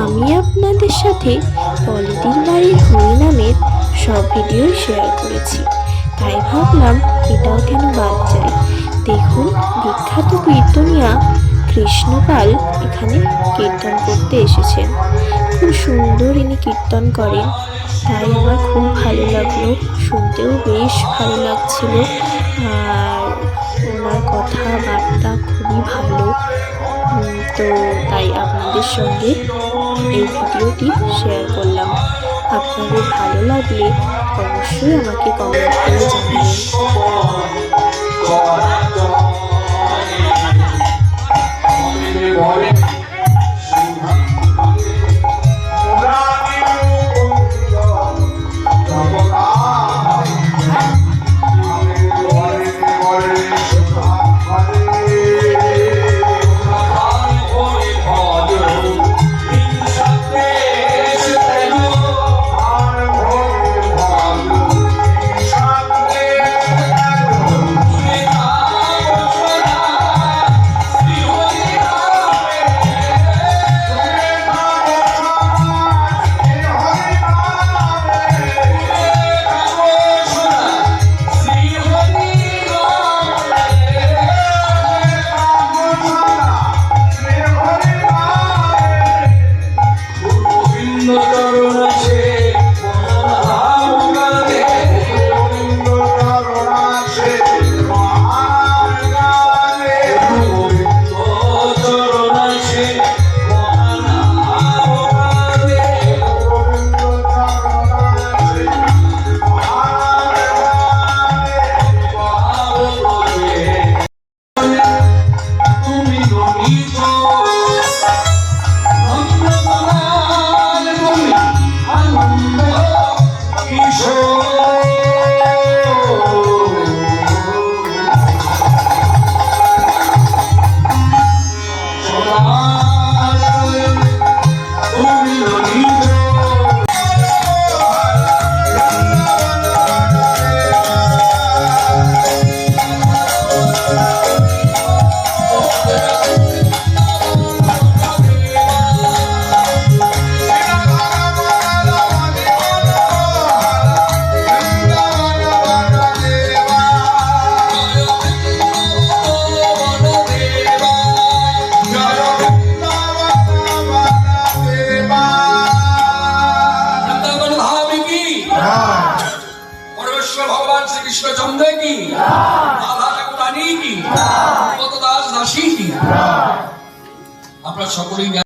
আমি আপনাদের সাথে পলিদির বাড়ির হরিনামের সব ভিডিও শেয়ার করেছি, তাই ভাবলাম এটাও কেন বাদ যায়। দেখুন, বিখ্যাত কীর্তনিয়া কৃষ্ণপাল এখানে কীর্তন করতে এসেছেন। খুব সুন্দর ইনি কীর্তন করেন, তাই আমার খুব ভালো লাগলো, শুনতেও বেশ ভালো লাগছিল। আর ওনার কথাবার্তা খুবই ভালো, তো তাই আপনাদের সঙ্গে এই ভিডিওটি শেয়ার করলাম। আপনাদের ভালো লাগলে অবশ্যই আমাকে কমেন্ট করে জানাবেন। भगवान श्री कृष्ण चंद्र की राधा ठाकुरानी की दास दासी की। আপনারা সকলেই